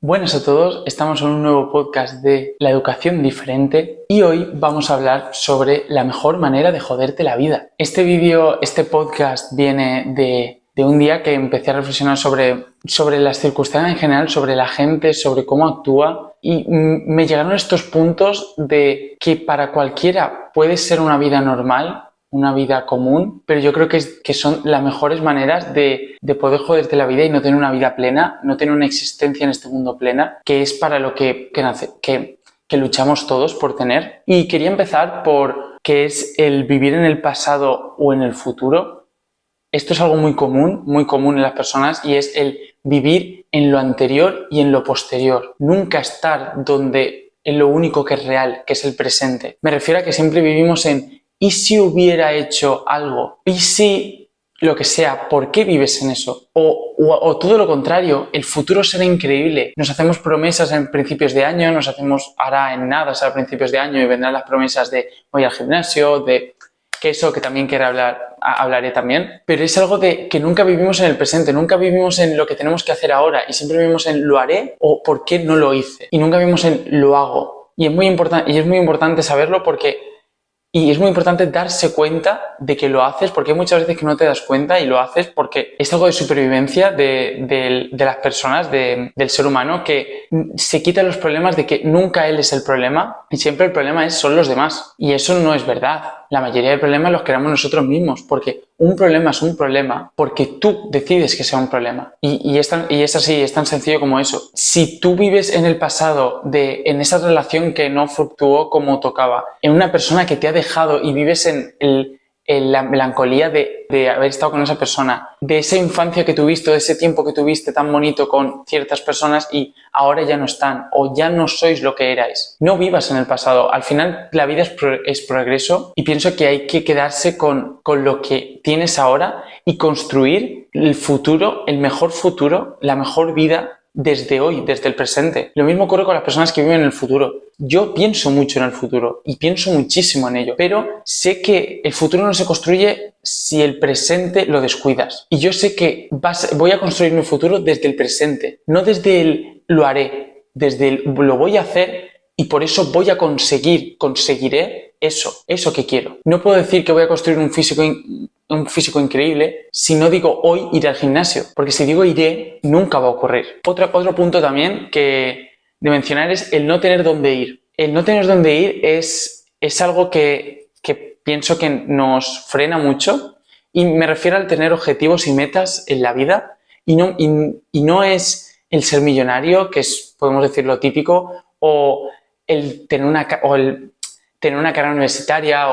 Buenas a todos, estamos en un nuevo podcast de La Educación Diferente y hoy vamos a hablar sobre la mejor manera de joderte la vida. Este podcast viene de un día que empecé a reflexionar sobre las circunstancias en general, sobre la gente, sobre cómo actúa y me llegaron estos puntos de que para cualquiera puede ser una vida normal, una vida común, pero yo creo que son las mejores maneras de poder joderte la vida y no tener una vida plena, no tener una existencia en este mundo plena, que es para lo que luchamos todos por tener. Y quería empezar por qué es el vivir en el pasado o en el futuro. Esto es algo muy común en las personas y es el vivir en lo anterior y en lo posterior. Nunca estar en lo único que es real, que es el presente. Me refiero a que siempre vivimos en ¿y si hubiera hecho algo? ¿Y si lo que sea? ¿Por qué vives en eso? O todo lo contrario, el futuro será increíble. Nos hacemos promesas en principios de año, ahora en nada, será principios de año y vendrán las promesas de voy al gimnasio, de que eso que también hablaré también, pero es algo de que nunca vivimos en el presente, nunca vivimos en lo que tenemos que hacer ahora y siempre vivimos en lo haré o por qué no lo hice y nunca vivimos en lo hago. Y es muy importante saberlo y es muy importante darse cuenta de que lo haces, porque hay muchas veces que no te das cuenta y lo haces porque es algo de supervivencia de las personas, del ser humano, que se quita los problemas de que nunca él es el problema y siempre el problema son los demás. Y eso no es verdad. La mayoría de problemas los creamos nosotros mismos, porque un problema es un problema porque tú decides que sea un problema. Y es así, es tan sencillo como eso. Si tú vives en el pasado, en esa relación que no fluctuó como tocaba, en una persona que te ha dejado y vives en la melancolía de haber estado con esa persona, de esa infancia que tuviste, de ese tiempo que tuviste tan bonito con ciertas personas y ahora ya no están o ya no sois lo que erais. No vivas en el pasado. Al final la vida es progreso y pienso que hay que quedarse con lo que tienes ahora y construir el futuro, el mejor futuro, la mejor vida desde hoy, desde el presente. Lo mismo ocurre con las personas que viven en el futuro. Yo pienso mucho en el futuro y pienso muchísimo en ello, pero sé que el futuro no se construye si el presente lo descuidas. Y yo sé que voy a construir mi futuro desde el presente, no desde el lo haré, desde el lo voy a hacer y por eso conseguiré eso que quiero. No puedo decir que voy a construir un físico increíble si no digo hoy iré al gimnasio, porque si digo iré, nunca va a ocurrir. Otro punto también de mencionar es el no tener dónde ir. El no tener dónde ir es algo que pienso que nos frena mucho y me refiero al tener objetivos y metas en la vida y no es el ser millonario, que es, podemos decir, lo típico, o el tener una carrera universitaria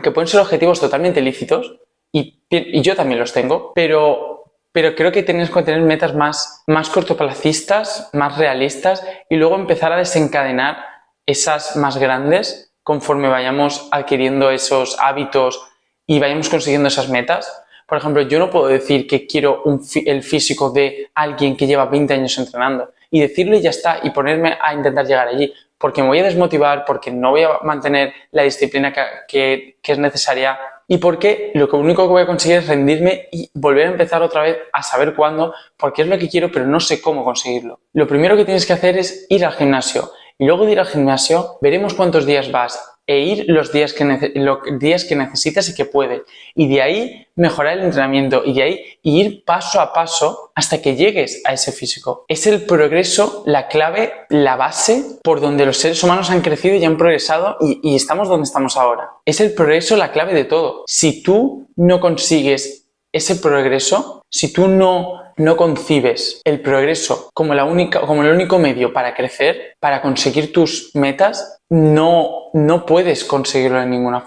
que pueden ser objetivos totalmente lícitos y yo también los tengo, pero creo que tienes que tener metas más cortoplacistas, más realistas y luego empezar a desencadenar esas más grandes conforme vayamos adquiriendo esos hábitos y vayamos consiguiendo esas metas. Por ejemplo, yo no puedo decir que quiero el físico de alguien que lleva 20 años entrenando y decirlo y ya está y ponerme a intentar llegar allí, porque me voy a desmotivar, porque no voy a mantener la disciplina que es necesaria y porque lo único que voy a conseguir es rendirme y volver a empezar otra vez a saber cuándo, porque es lo que quiero, pero no sé cómo conseguirlo. Lo primero que tienes que hacer es ir al gimnasio y luego de ir al gimnasio veremos cuántos días vas e ir los días que necesitas y que puedes. Y de ahí mejorar el entrenamiento y de ahí ir paso a paso hasta que llegues a ese físico. Es el progreso, la clave, la base por donde los seres humanos han crecido y han progresado y estamos donde estamos ahora. Es el progreso la clave de todo. Si tú no consigues ese progreso, si tú no concibes el progreso como el único medio para crecer, para conseguir tus metas, no puedes conseguirlo de ninguna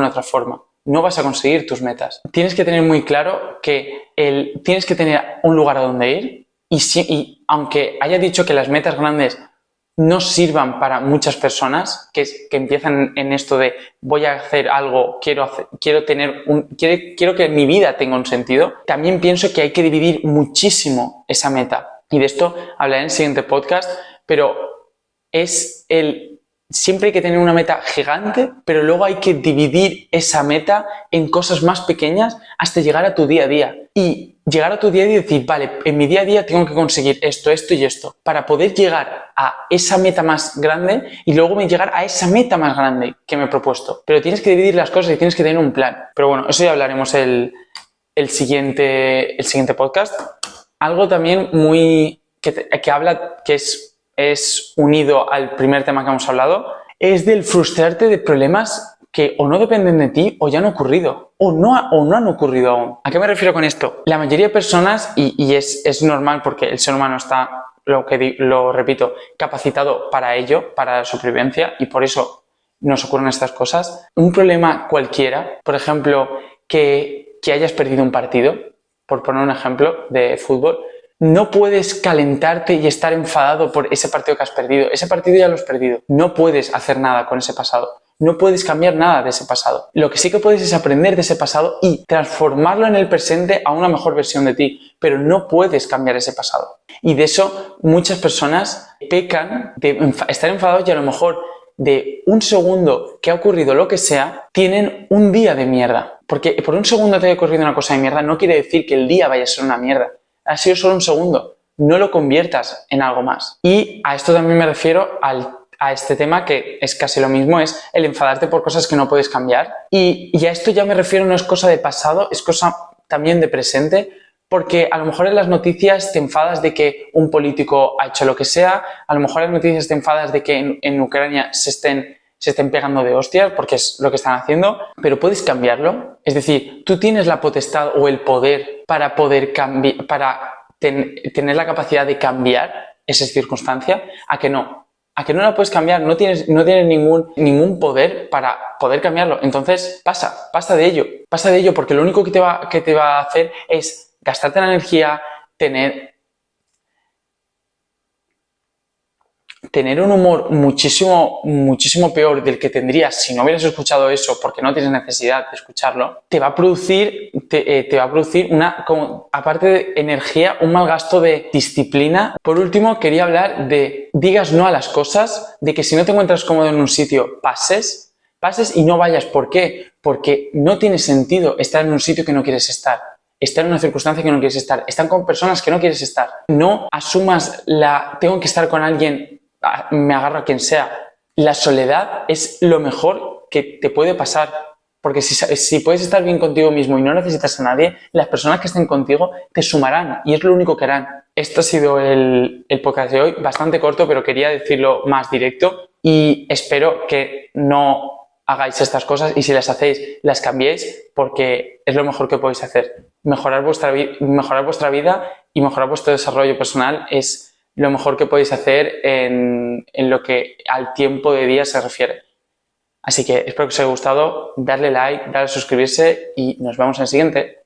otra forma. No vas a conseguir tus metas. Tienes que tener muy claro que tienes que tener un lugar a donde ir y aunque haya dicho que las metas grandes no sirvan para muchas personas que empiezan en esto de voy a hacer algo, quiero que mi vida tenga un sentido, también pienso que hay que dividir muchísimo esa meta. Y de esto hablaré en el siguiente podcast, pero es el siempre hay que tener una meta gigante, pero luego hay que dividir esa meta en cosas más pequeñas hasta llegar a tu día a día. Y llegar a tu día a día y decir, vale, en mi día a día tengo que conseguir esto, esto y esto, para poder llegar a esa meta más grande y luego llegar a esa meta más grande que me he propuesto. Pero tienes que dividir las cosas y tienes que tener un plan. Pero bueno, eso ya hablaremos el siguiente podcast. Algo también muy que habla, que es unido al primer tema que hemos hablado, es del frustrarte de problemas que o no dependen de ti o ya han ocurrido o no han ocurrido aún. ¿A qué me refiero con esto? La mayoría de personas, y es normal porque el ser humano está, lo repito, capacitado para ello, para la supervivencia, y por eso nos ocurren estas cosas. Un problema cualquiera, por ejemplo, que hayas perdido un partido, por poner un ejemplo de fútbol, no puedes calentarte y estar enfadado por ese partido que has perdido. Ese partido ya lo has perdido. No puedes hacer nada con ese pasado. No puedes cambiar nada de ese pasado. Lo que sí que puedes es aprender de ese pasado y transformarlo en el presente a una mejor versión de ti, pero no puedes cambiar ese pasado. Y de eso muchas personas pecan de estar enfadados y a lo mejor de un segundo que ha ocurrido lo que sea, tienen un día de mierda. Porque por un segundo te haya ocurrido una cosa de mierda no quiere decir que el día vaya a ser una mierda. Ha sido solo un segundo. No lo conviertas en algo más. Y a esto también me refiero a este tema que es casi lo mismo, es el enfadarte por cosas que no puedes cambiar. Y a esto ya me refiero, no es cosa de pasado, es cosa también de presente, porque a lo mejor en las noticias te enfadas de que un político ha hecho lo que sea, a lo mejor en las noticias te enfadas de que en Ucrania se estén pegando de hostias, porque es lo que están haciendo, pero puedes cambiarlo. Es decir, tú tienes la potestad o el poder para poder cambiar, para tener la capacidad de cambiar esa circunstancia, a que no la puedes cambiar, no tienes ningún poder para poder cambiarlo. Entonces pasa de ello, porque lo único que te va a hacer es gastarte la energía, tener un humor muchísimo, muchísimo peor del que tendrías si no hubieras escuchado eso, porque no tienes necesidad de escucharlo, te va a producir una, aparte de energía, un mal gasto de disciplina. Por último, quería hablar de digas no a las cosas, de que si no te encuentras cómodo en un sitio, pases y no vayas. ¿Por qué? Porque no tiene sentido estar en un sitio que no quieres estar. Estar en una circunstancia que no quieres estar. Están con personas que no quieres estar. No asumas tengo que estar con alguien, me agarro a quien sea. La soledad es lo mejor que te puede pasar. Porque si puedes estar bien contigo mismo y no necesitas a nadie, las personas que estén contigo te sumarán y es lo único que harán. Esto ha sido el podcast de hoy, bastante corto, pero quería decirlo más directo y espero que no hagáis estas cosas y si las hacéis, las cambiéis porque es lo mejor que podéis hacer. Mejorar vuestra vida y mejorar vuestro desarrollo personal es lo mejor que podéis hacer en lo que al tiempo de día se refiere. Así que espero que os haya gustado, darle like, darle a suscribirse y nos vemos en el siguiente.